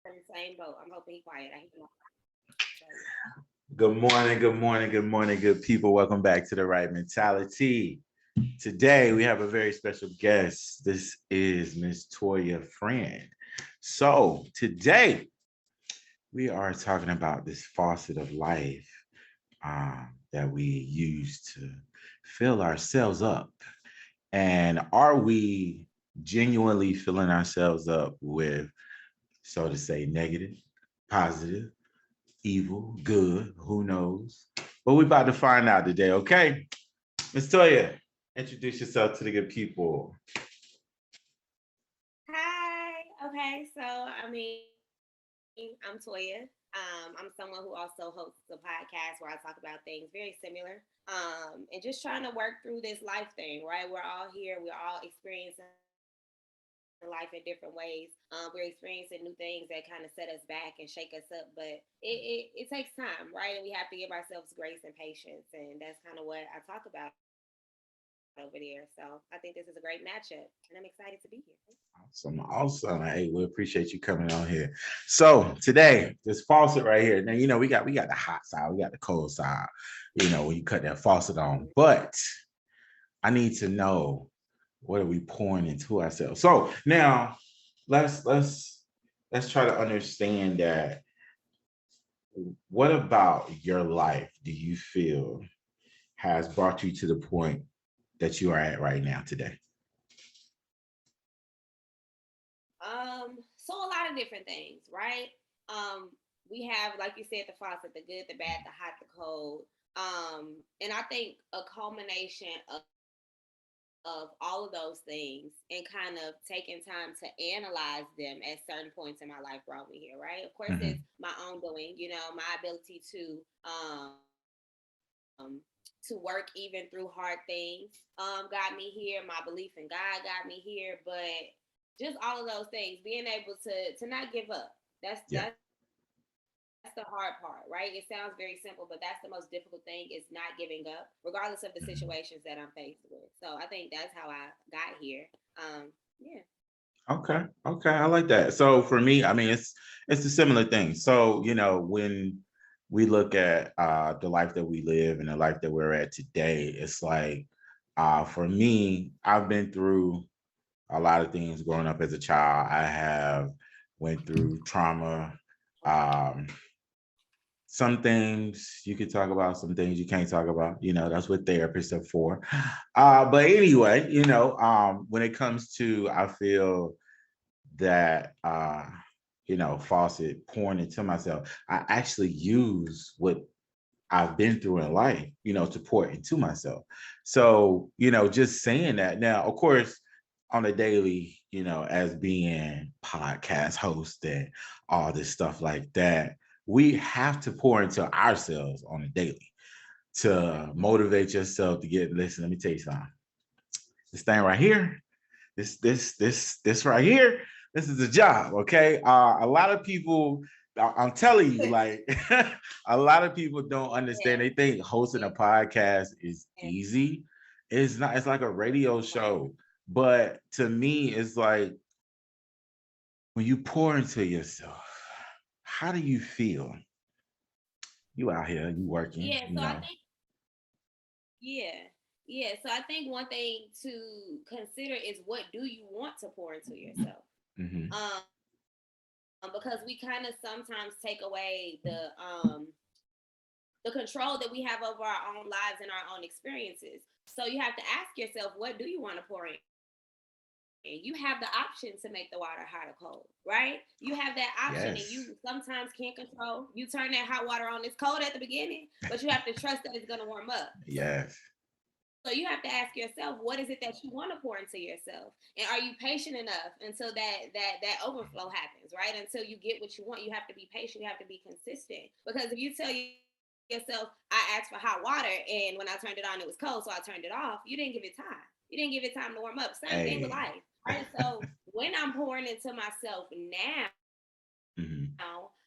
in the same boat. I'm hoping he's quiet. I hear him. So yeah. Good morning, good morning, good morning, good people. Welcome back to the Right Mentality. Today we have a very special guest. This is Miss Toya Friend. So today we are talking about this faucet of life that we use to fill ourselves up. And are we genuinely filling ourselves up with, so to say, negative, positive, evil, good, who knows? But we're about to find out today, okay? Miss Toya, introduce yourself to the good people. Hi. Okay. So I'm Toya. I'm someone who also hosts a podcast where I talk about things very similar. And just trying to work through this life thing, right? We're all here. We're all experiencing life in different ways. We're experiencing new things that kind of set us back and shake us up, but it takes time, right? And we have to give ourselves grace and patience, and that's kind of what I talk about over there. So I think this is a great matchup, and I'm excited to be here. Awesome, awesome. Hey, we appreciate you coming on here. So today, this faucet right here. Now, we got the hot side, we got the cold side. When you cut that faucet on, but I need to know, what are we pouring into ourselves? So now let's try to understand that. What about your life do you feel has brought you to the point that you are at right now today? So a lot of different things, right? We have, like you said, the faucet, the good, the bad, the hot, the cold. And I think a culmination of all of those things and kind of taking time to analyze them at certain points in my life brought me here, right? Of course, it's Mm-hmm. my own doing, my ability to work even through hard things got me here. My belief in God got me here, but just all of those things, being able to not give up. That's the Yeah. hard part, right? It sounds very simple, but that's the most difficult thing is not giving up, regardless of the situations that I'm faced with. So I think that's how I got here. Yeah. Okay. Okay. I like that. So for me, I mean, it's a similar thing. So, when we look at the life that we live and the life that we're at today, it's like for me, I've been through a lot of things growing up as a child. I have went through trauma. Um, some things you could talk about, some things you can't talk about. That's what therapists are for. But anyway, when it comes to, I feel that faucet pouring into myself, I actually use what I've been through in life, to pour into myself. So, just saying that. Now, of course, on a daily, as being podcast host and all this stuff like that, we have to pour into ourselves on a daily to motivate yourself to get. Listen, let me tell you something. This thing right here, this right here, this is a job. Okay. A lot of people, I'm telling you, like a lot of people don't understand. They think hosting a podcast is easy. It's not. It's like a radio show. But to me, it's like when you pour into yourself, how do you feel? You out here, you working, Yeah. So I think, yeah. Yeah. So I think one thing to consider is, what do you want to pour into yourself? hmm Because we kind of sometimes take away the control that we have over our own lives and our own experiences. So you have to ask yourself, what do you want to pour in? You have the option to make the water hot or cold, right? You have that option, and you sometimes can't Yes. control. You turn that hot water on, it's cold at the beginning, but you have to trust that it's going to warm up. Yes. So you have to ask yourself, what is it that you want to pour into yourself, and are you patient enough until that overflow happens, right? Until you get what you want. You have to be patient. You have to be consistent. Because if you tell yourself, I asked for hot water, and when I turned it on, it was cold, so I turned it off, you didn't give it time. You didn't give it time to warm up. Same thing with life, right? Hey. So when I'm pouring into myself now,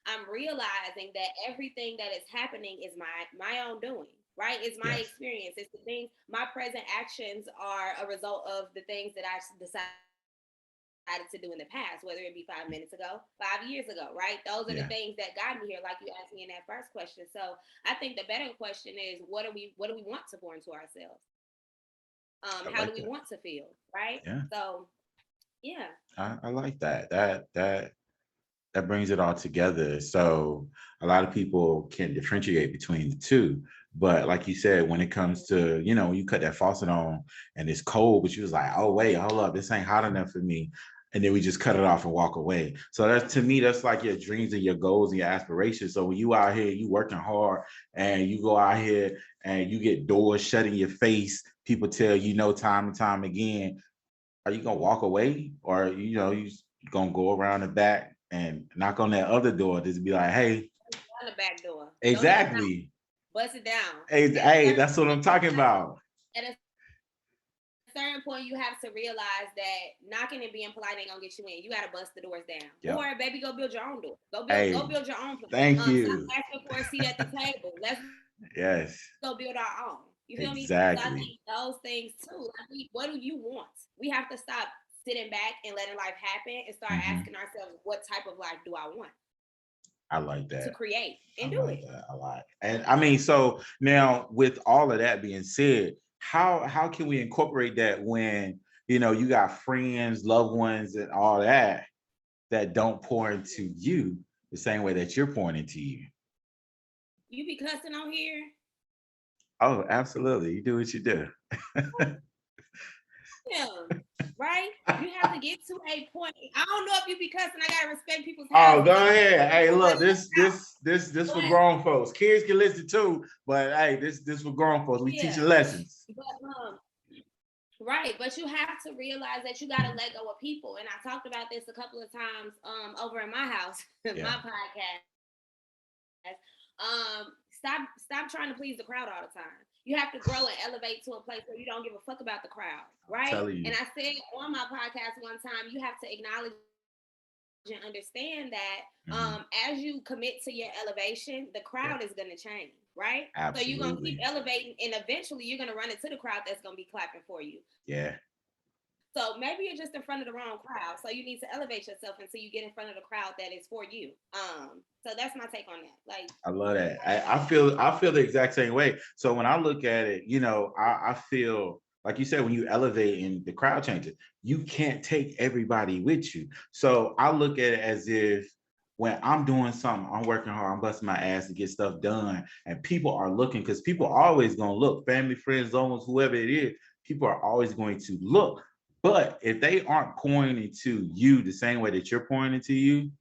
I'm realizing that hmm everything that is happening is my own doing, right? It's my experience. It's the things, my Yes. present actions are a result of the things that I decided to do in the past. to do in the past, whether it be 5 minutes ago, 5 years ago, right? Those are the Yeah. things that got me here, like you asked me in that first question. So I think the better question is, what do we want to pour into ourselves? I How do like we that. want to feel, right? Yeah. So yeah. I like that. That brings it all together. So a lot of people can differentiate between the two. But like you said, when it comes to, when you cut that faucet on and it's cold, but you was like, oh wait, hold up, this ain't hot enough for me. And then we just cut it off and walk away. So that's, to me, that's like your dreams and your goals and your aspirations. So when you out here, you working hard and you go out here and you get doors shut in your face, people tell you no time and time again, are you gonna walk away, or you gonna go around the back and knock on that other door, just be like, hey, On the back door, don't even knock, exactly, bust it down. hey, At a hey, certain that's what I'm point, talking about. at a certain point, you have to realize that knocking and being polite ain't gonna get you in. You gotta bust the doors down, or Yep. baby, go build your own door. Go Hey, build your own place. thank Stop you. asking for a seat at the table. Let's Yes, go build our own. You feel me? So I exactly. think those things too. What do you want? We have to stop sitting back and letting life happen and start Hmm. asking ourselves, what type of life do I want I like to that. create I and do like it? that a lot. And I mean, so now with all of that being said, how can we incorporate that when you got friends, loved ones, and all that don't pour into you the same way that you're pouring into you? You be cussing on here. Oh, absolutely. You do what you do. Yeah, right? You have to get to a point. I don't know if you be cussing. I gotta respect people's Oh, houses. go I don't ahead. Hey, know look, what's this for but grown folks. Kids can listen too, but hey, this for grown folks. We yeah, teaching lessons. but right. But you have to realize that you gotta let go of people. And I talked about this a couple of times over in my house, Yeah, my podcast. Stop trying to please the crowd all the time. You have to grow and elevate to a place where you don't give a fuck about the crowd, I'm right? telling And you. I said on my podcast one time, you have to acknowledge and understand that Mhm. as you commit to your elevation, the Yeah, crowd is going to change, right? So you're going to keep absolutely. elevating, and eventually you're going to run into the crowd that's going to be clapping for you. Yeah, So maybe you're just in front of the wrong crowd. So you need to elevate yourself until you get in front of the crowd that is for you. So that's my take on that. Like, I love that. I feel the exact same way. So when I look at it, I feel like you said, when you elevate and the crowd changes, you can't take everybody with you. So I look at it as if when I'm doing something, I'm working hard, I'm busting my ass to get stuff done, and people are looking, because people are always gonna look, family, friends, almost whoever it is, people are always going to look. But if they aren't pouring into you the same way that you're pouring into you,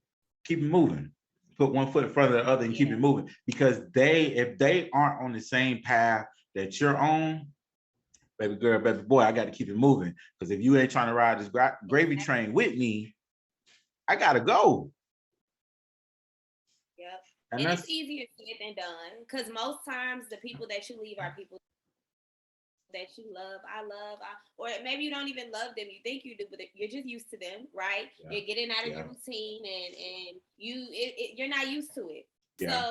keep it moving, put one foot in front of the other and keep yeah, it moving, because if they aren't on the same path that you're on, baby girl, baby boy, I got to keep it moving, because if you ain't trying to ride this gravy exactly. train with me, I gotta go. Yep. And And it's that's easier said than done because most times the people that you leave are people that you love, or maybe you don't even love them. You think you do, but you're just used to them, right? yeah, You're getting out of yeah, your routine, and you're not used to it. yeah,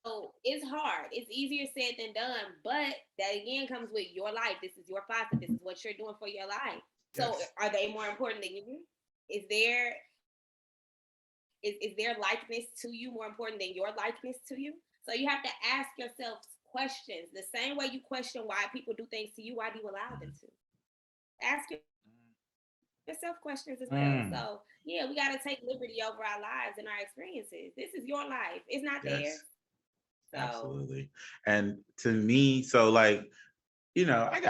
So it's hard. It's easier said than done, but that again comes with your life. This is your faucet. This is what you're doing for your life. So yes. are they more important than you? Is there is their likeness to you more important than your likeness to you? So you have to ask yourself questions the same way you question why people do things to you. Why do you allow them to? Ask yourself questions as well. Mm, So yeah, we got to take liberty over our lives and our experiences. This is your life. It's not theirs. yes, So absolutely. And to me, so like, I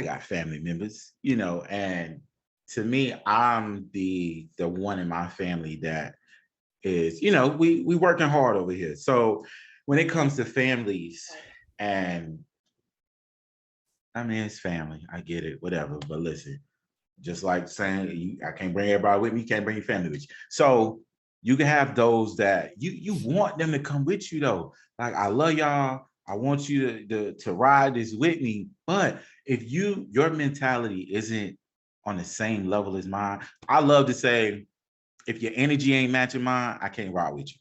got family members, and to me, I'm the one in my family that is, we working hard over here. So when it comes to families, and I mean, it's family, I get it, whatever, but listen, just like saying I can't bring everybody with me, you can't bring your family with you. So you can have those that you want them to come with you though. Like, I love y'all, I want you to ride this with me. But if your mentality isn't on the same level as mine, I love to say, if your energy ain't matching mine, I can't ride with you.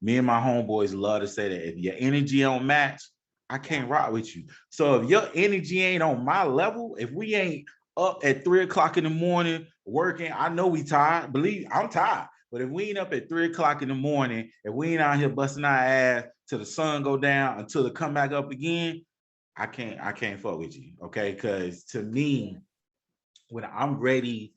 Me and my homeboys love to say that if your energy don't match, I yeah, can't rock with you. So if your energy ain't on my level, if we ain't up at 3 o'clock in the morning working. I know we tired. Believe I'm tired. But if we ain't up at 3 o'clock in the morning, if we ain't out here busting our ass till the sun go down until it come back up again, I can't fuck with you. Okay. Cause to Yeah. me, when I'm ready,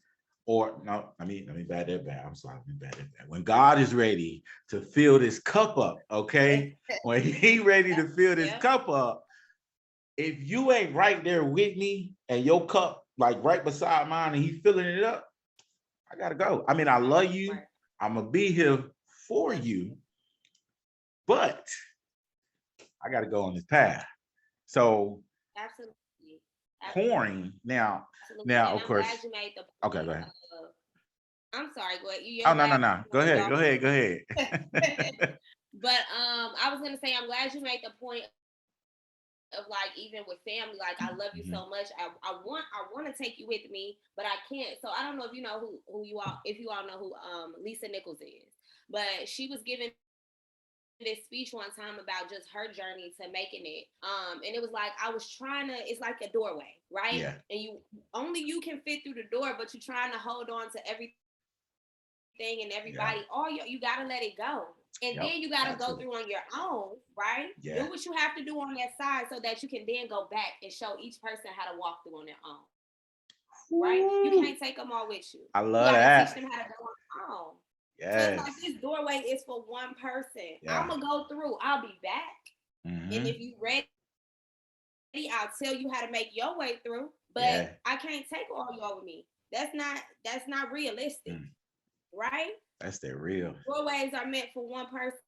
or no, let me bad that bad. I'm sorry, let me bad that bad. When God is ready to fill this cup up, okay? When he ready to fill this Yeah. cup up, if you ain't right there with me and your cup like right beside mine and he filling it up, I gotta go. I mean, I love you. Right. I'm gonna be here for Love you you, too. but I gotta go on this path. So Absolutely. pouring now, Absolutely. And now I'm of glad course. you made the Okay, point go ahead. of, I'm sorry, go ahead. You're Oh no, glad no, no. Go ahead, go ahead, go ahead. but I was gonna say I'm glad you made the point of like even with family, like I love you Mhm. so much. I want to take you with me, but I can't. So I don't know if you know who you all if you all know who Lisa Nichols is. But she was giving this speech one time about just her journey to making it. And it was like I was trying to, it's like a doorway, right? Yeah, And you can fit through the door, but you're trying to hold on to everything and yeah, everybody. You gotta let it go. And yep, then you gotta got go to. through on your own, right? Do Yeah, what you have to do on that side so that you can then go back and show each person how to walk through on their own, right? You woo, can't take them all with you. I You love gotta teach that. them how to go on their own. So it's like Yes, this doorway is for one person. I'm yeah, gonna go through. I'll be back. And mm-hmm. if you ready, I'll tell you how to make your way through. But Yeah, I can't take all y'all with me. That's not realistic, mm. right? That's that real. Doorways are meant for one person,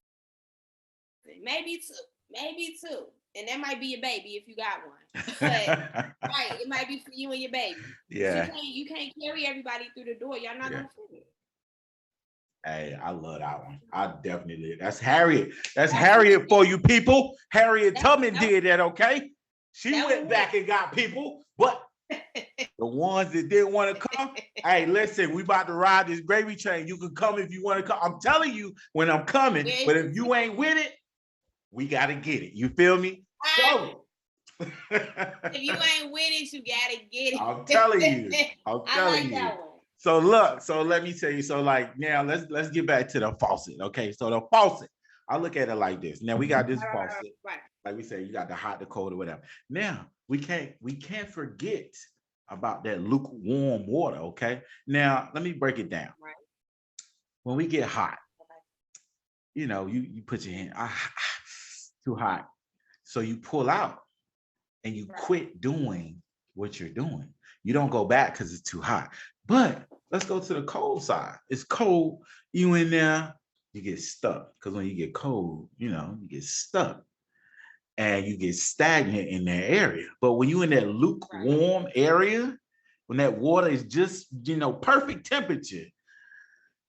maybe two, and that might be your baby if you got one. But right, it might be for you and your baby. But you Yeah, can't carry everybody through the door. Y'all not yeah. gonna fit it. Hey, I love that one. I definitely did. That's Harriet. That's Harriet for Absolutely. you people. Harriet That Tubman that did that, okay? She that went was back and got people, but it. the ones that didn't want to come, hey, listen, we about to ride this gravy train. You can come if you want to come. I'm telling you when I'm coming, Where's but your if you ticket? ain't with it, we got to get it. You feel me? So, If you ain't with it, you gotta get I'm telling you. it. I'm I telling like you. that one. So look, so let me tell you. So like now let's get back to the faucet. Okay. So the faucet, I look at it like this. Now we got this faucet, Right. like we say, you got the hot, the cold, or whatever. Now we can't forget about that lukewarm water. Okay. Now let me break it down. Right. When we get hot, Okay. you put your hand too hot. So you pull out and you Right. quit doing what you're doing. You don't go back because it's too hot. But let's go to the cold side. It's cold. You in there, you get stuck. Because when you get cold, you get stuck and you get stagnant in that area. But when you in that Right. lukewarm area, when that water is just, perfect temperature,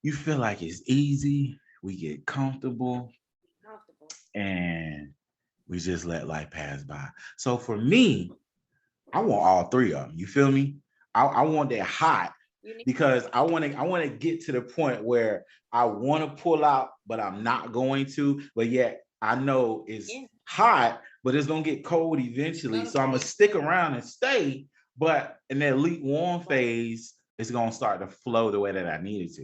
you feel like it's easy. We get comfortable Comfortable. and we just let life pass by. So for me, I want all three of them. You feel me? I want that hot You need. because I want to get to the point where I want to pull out, but I'm not going to. But yet I know it's Yeah. hot, but it's gonna get cold eventually. Gonna So I'm gonna get stick cold. around and stay. But in that lukewarm Right. phase, it's gonna start to flow the way that I need it to.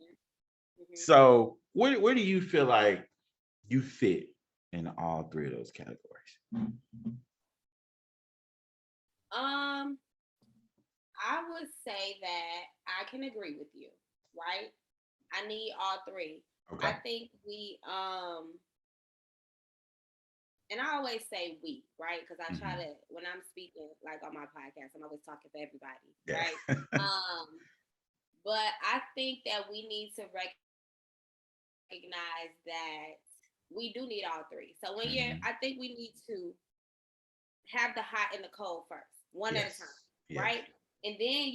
Mm-hmm. So where do you feel like you fit in all three of those categories? Um, I would say that I can agree with you, right? I need all three. Okay. I think and I always say we, right? Because I try Mhm. to when I'm speaking like on my podcast, I'm always talking for everybody, Yeah. right? But I think that we need to recognize that we do need all three. So Mhm. I think we need to have the hot and the cold first, one at a Yes. time, Yes. right? And then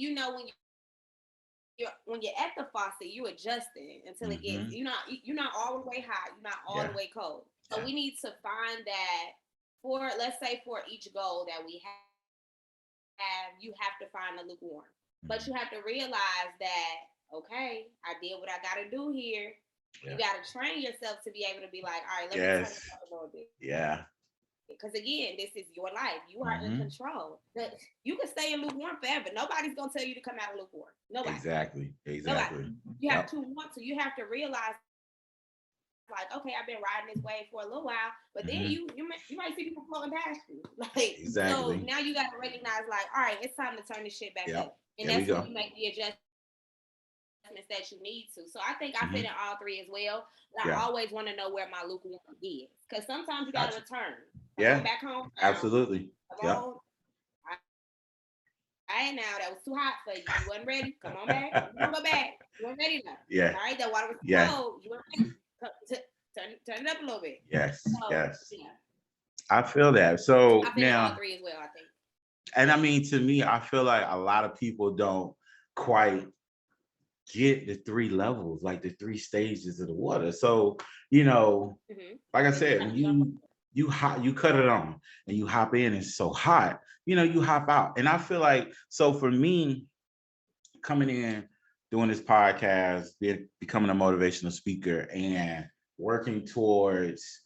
when you're at the faucet, you adjusting until it gets Hmm. you're not all the way hot, you're not all the Yeah. way cold. So Yeah. we need to find that for let's say for each goal that we have, you have to find the lukewarm. But Mhm. you have to realize that okay, I did what I got to do here. You Yeah. got to train yourself to be able to be like, all right, let me turn Yes. it up a little bit. Yeah. Because again, this is your life. You are in Hmm. control. You can stay in lukewarm forever. Nobody's gonna tell you to come out of lukewarm. Nobody. Exactly. Nobody. Exactly. You have Yep. to want to. You have to realize, like, okay, I've been riding this wave for a little while, but then Hmm. you might see people floating past you. Like, so Exactly. now you got to recognize, like, all right, it's time to turn this shit back Yep. up, and There we that's when go. you make the adjustments that you need to. So I think I fit Hmm. in all three as well. But I Yeah. always want to know where my lukewarm is, because sometimes you got to Gotcha. return. Come on Yeah. back home now. Absolutely. Come Yep. on. I ain't now. That was too hot for you. You wasn't ready. Come on back. You want to go back. You weren't ready enough. Yeah. All right. That water was too Yeah. cold. You weren't ready. Turn it up a little bit. Yes. So Yes. yeah, I feel that. So I fit in all now, three as well. I think. and I mean, to me, I feel like a lot of people don't quite get the three levels, like the three stages of the water. So, Mm-hmm. like I And said, when you gonna you cut it on and you hop in, it's so hot, you hop out. And I feel like, so for me, coming in, doing this podcast, becoming a motivational speaker, and working towards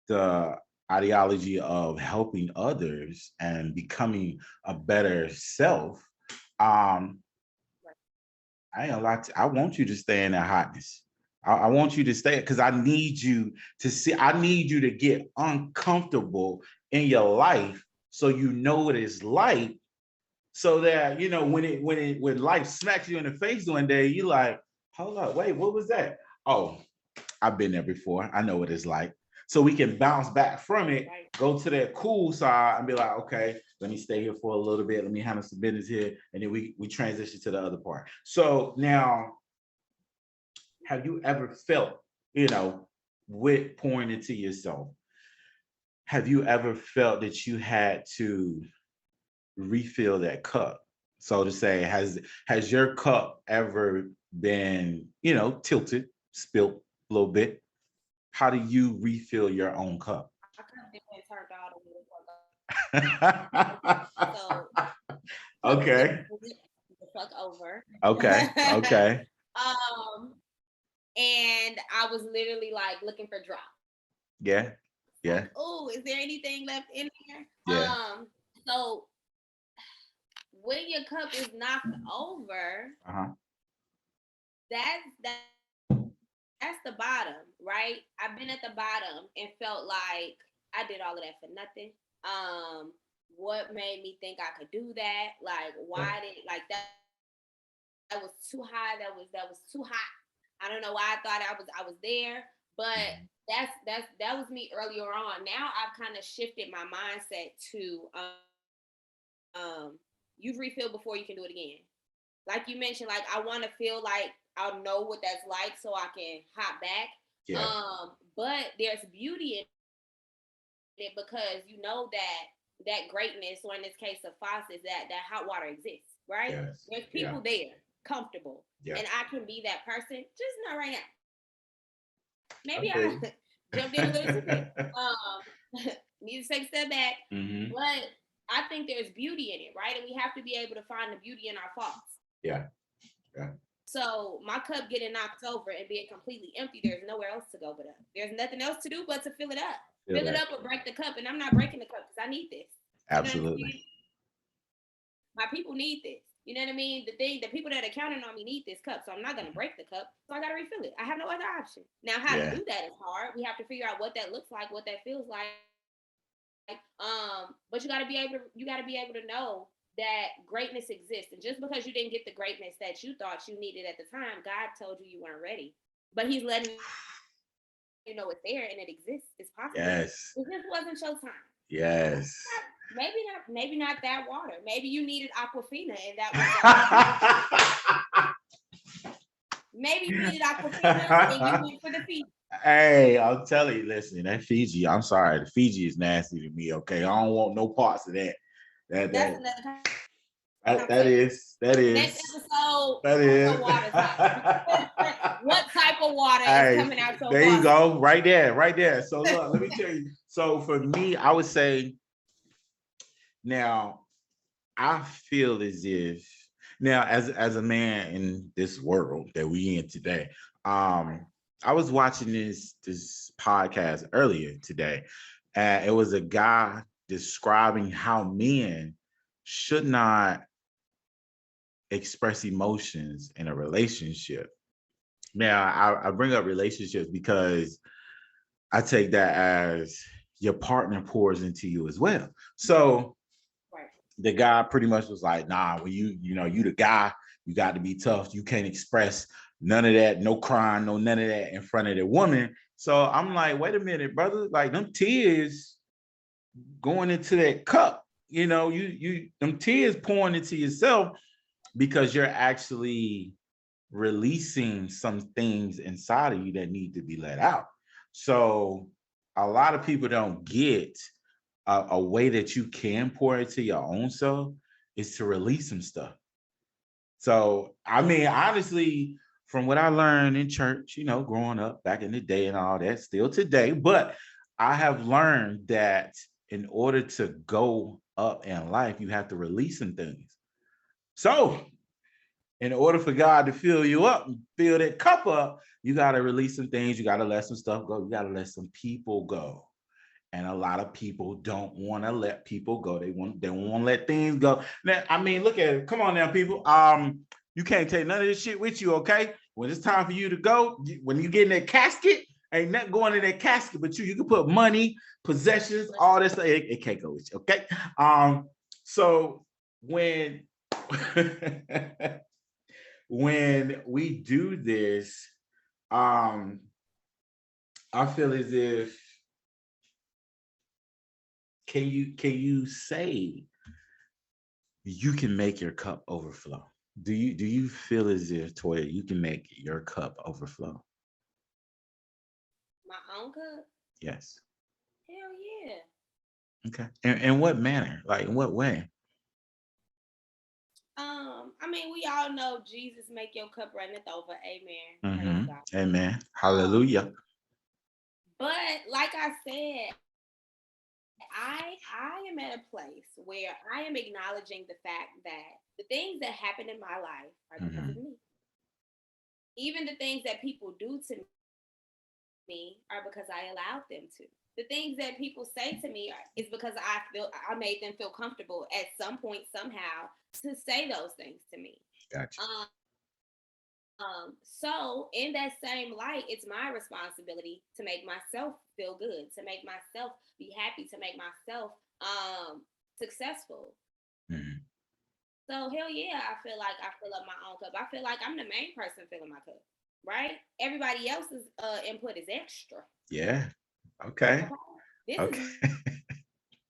the ideology of helping others and becoming a better self. um I ain't a lot. I want you to stay in that hotness. I want you to stay, because I need you to see. I need you to get uncomfortable in your life, so you know what it's like. So that when life smacks you in the face one day, you like, hold up, wait, what was that? Oh, I've been there before. I know what it's like. So we can bounce back from it, right. go to that cool side and be like, okay, let me stay here for a little bit. Let me handle some business here. And then we transition to the other part. So now, have you ever felt, with pouring into yourself, have you ever felt that you had to refill that cup? So to say, has your cup ever been, tilted, spilt a little bit? How do you refill your own cup? I could have been turned all the way the fuck over. So cup is Okay. literally the fuck over. Okay. Okay. um, and I was literally like looking for drops. Yeah. Like, Yeah. oh, is there anything left in there? Yeah. So when your cup is knocked over, Uh-huh. that's that's the bottom, right? I've been at the bottom and felt like I did all of that for nothing. Um, what made me think I could do that? Like, Yeah. why did like that was too high? That was too hot. I don't know why I thought I was there, but Mhm. that was me earlier on. Now I've kind of shifted my mindset to you've refilled before you can do it again. Like you mentioned, like I want to feel like I'll know what that's like so I can hop back. Yeah. But there's beauty in it because you know that greatness, or in this case of faucets, that hot water exists, right? Yes. There's Yeah. people there, comfortable, Yeah. and I can be that person, just not right now. Maybe I Okay. jumped in a little too quick. Need to take a step back, Hmm. but I think there's beauty in it, right? And we have to be able to find the beauty in our faults. Yeah. Yeah. So my cup getting knocked over and being completely empty, there's nowhere else to go but up. There's nothing else to do but to fill it up. Feel Fill it that. up or break the cup. And I'm not breaking the cup because I need this. You know what I'm Absolutely. saying? My people need this. You know what I mean? The people that are counting on me need this cup. So I'm not gonna break the cup. So I gotta refill it. I have no other option. Now how to Yeah. do that is hard. We have to figure out what that looks like, what that feels like. But you gotta be able to know that greatness exists. And just because you didn't get the greatness that you thought you needed at the time, God told you you weren't ready. But He's letting you know it's there and it exists. It's possible. Yes. It just wasn't your time. Yes. Maybe not that water. Maybe you needed Aquafina and that was maybe you needed Aquafina and you went for the Fiji. Hey, I'll tell you, listen, that Fiji, I'm sorry, the Fiji is nasty to me, okay? I don't want no parts of that. That That's that another that conversation. is that Next is episode, that what's is your water type? What type of water is Hey, coming out your there you faucet? go, right there, right there. So look, let me tell you. So for me, I would say now I feel as if now as a man in this world that we in today, I was watching this podcast earlier today, And it was a guy describing how men should not express emotions in a relationship. Now, I bring up relationships because I take that as your partner pours into you as well. So Right. the guy pretty much was like, nah, when you the guy, you got to be tough. You can't express none of that, no crying, no none of that in front of the woman. So I'm like, wait a minute, brother. Like them tears going into that cup, you them tears pouring into yourself because you're actually releasing some things inside of you that need to be let out. So a lot of people don't get a way that you can pour into your own self is to release some stuff. So, I mean, honestly, from what I learned in church, growing up back in the day and all that, still today, but I have learned that in order to go up in life, you have to release some things. So, in order for God to fill you up and fill that cup up, you got to release some things. You got to let some stuff go. You got to let some people go. And a lot of people don't want to let people go. They want to let things go. Now, I mean, look at it. Come on now, people. You can't take none of this shit with you, okay? When it's time for you to go, when you get in that casket, ain't nothing going in that casket, but you can put money, possessions, all this stuff. It can't go with you, okay? So when when we do this, I feel as if can you say you can make your cup overflow? Do you feel as if, Toya, you can make your cup overflow? My own cup? Yes. Hell yeah. Okay. In what manner? Like in what way? I mean, we all know Jesus make your cup runneth over. Amen. Praise Mm-hmm. God. Amen. Um, Hallelujah. but like I said, I am at a place where I am acknowledging the fact that the things that happen in my life are because of Mm-hmm. me. Even the things that people do to me are because I allowed them to. The things that people say to me is because I made them feel comfortable at some point somehow to say those things to me. Gotcha. So, in that same light, it's my responsibility to make myself feel good, to make myself be happy, to make myself successful. Mm-hmm. So, hell yeah, I feel like I fill up my own cup. I feel like I'm the main person filling my cup, right? Everybody else's input is extra. Yeah. Okay. Okay, this is Okay.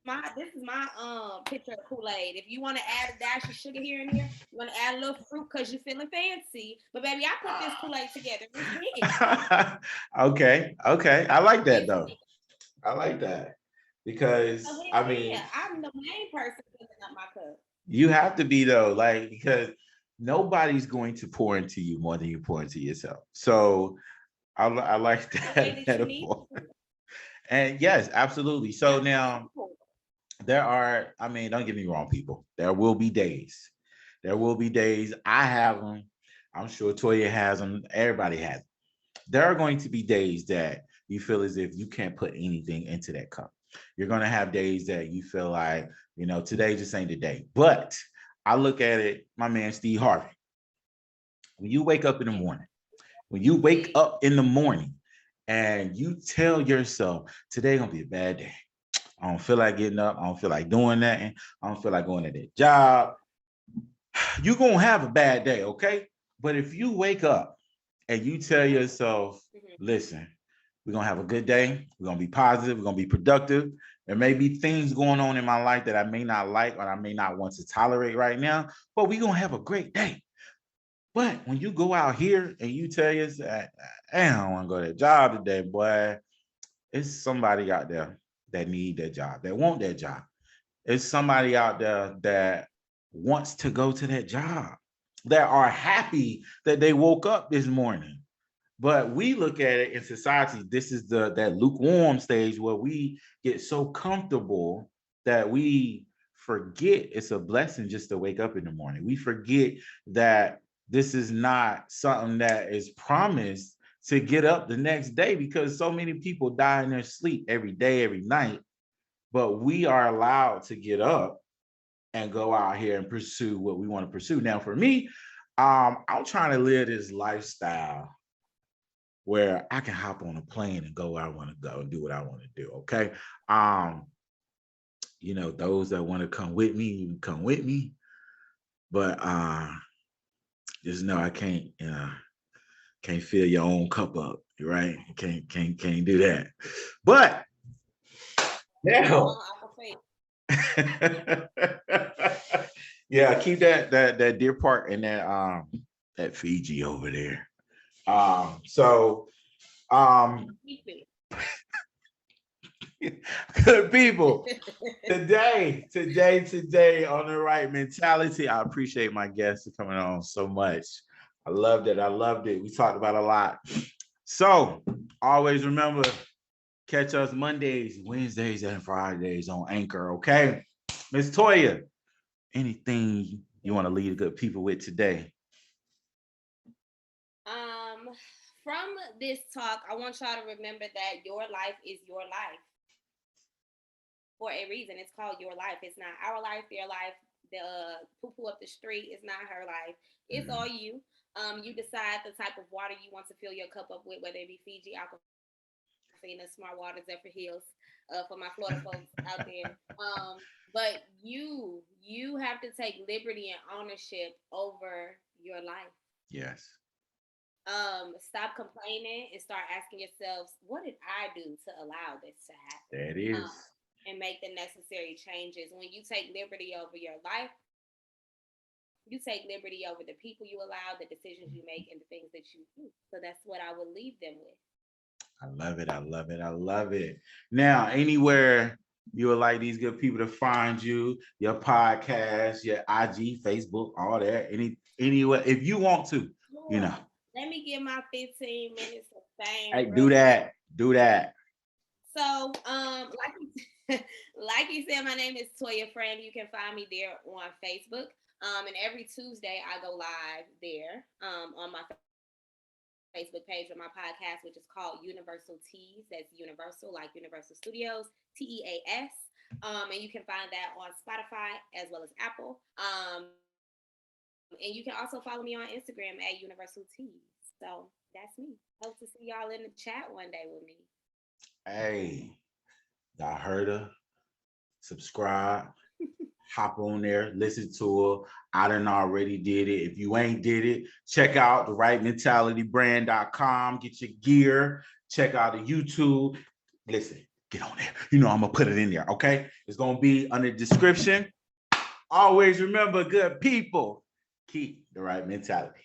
my picture of Kool-Aid. If you want to add a dash of sugar here and there, you want to add a little fruit because you're feeling fancy. But baby, I put this Kool-Aid together. It's here. Okay. Okay. I like It's that here. though. I like that So because hell I yeah, mean, I'm the main person filling up my cup. you have to be though, like because nobody's going to pour into you more than you pour into yourself. So I like The way that that you need metaphor. to. And yes, absolutely. That's So the way now to pour. there are, I mean, don't get me wrong, people. There will be days. There will be days. I have them. I'm sure Toya has them. Everybody has them. There are going to be days that you feel as if you can't put anything into that cup. You're going to have days that you feel like, today just ain't the day. But I look at it, my man Steve Harvey. When you wake up in the Yes. morning, when you wake Yes. up in the morning and you tell yourself, today gonna be a bad day. I don't feel like getting up. I don't feel like doing nothing. I don't feel like going to that job. You're gonna have a bad day, okay? But if you wake up and you tell yourself, Mhm. listen, we're gonna have a good day, we're gonna be positive, we're gonna be productive. There may be things going on in my life that I may not like or I may not want to tolerate right now, but we're gonna have a great day. But when you go out here and you tell yourself, I don't want to go to that job today, boy, it's somebody out there that need that job, that want that job. It's somebody out there that wants to go to that job, that are happy that they woke up this morning. But we look at it in society, this is that lukewarm stage where we get so comfortable that we forget it's a blessing just to wake up in the morning. We forget that this is not something that is promised to get up the next day because so many people die in their sleep every day, every night but we are allowed to get up and go out here and pursue what we want to pursue. Now, for me, I'm trying to live this lifestyle where I can hop on a plane and go where I want to go and do what I want to do. Okay. Um, those that want to come with me, you can come with me. But just know I can't fill your own cup up, right? You can't do that. But now yeah, keep that Deer Park and that Fiji over there. So good people. Today on the right mentality. I appreciate my guests for coming on so much. I loved it. I loved it. We talked about a lot. So always remember, catch us Mondays, Wednesdays, and Fridays on Anchor. Okay, Miss Toya, anything you want to leave good people with today? From this talk, I want y'all to remember that your life is your life for a reason. It's called your life. It's not our life, their life. The poo-poo up the street is not her life. It's all you. You decide the type of water you want to fill your cup up with, whether it be Fiji, Aquafina, Smart Water, Zephyr Hills, for my Florida folks out there. But you have to take liberty and ownership over your life. Yes. Stop complaining and start asking yourselves, what did I do to allow this to happen? That is. And make the necessary changes. When you take liberty over your life, you take liberty over the people you allow, the decisions you make, and the things that you do. So that's what I would leave them with. I love it. I love it. I love it. Now, anywhere you would like these good people to find you, your podcast, your IG, Facebook, all that, anywhere, if you want to, Let me get my 15 minutes of fame. Hey, do that. Do that. So, like you said, my name is Toya Friend. You can find me there on Facebook. And every Tuesday I go live there on my Facebook page of my podcast, which is called Universal Teas. That's Universal, like Universal Studios, TEAS. And you can find that on Spotify as well as Apple. And you can also follow me on Instagram at Universal Teas. So that's me. Hope to see y'all in the chat one day with me. Hey, y'all heard her. Subscribe. Hop on there, listen to her. I done already did it. If you ain't did it, check out the rightmentalitybrand.com. Get your gear. Check out the YouTube. Listen, get on there. I'm going to put it in there, okay? It's going to be under the description. Always remember, good people, keep the right mentality.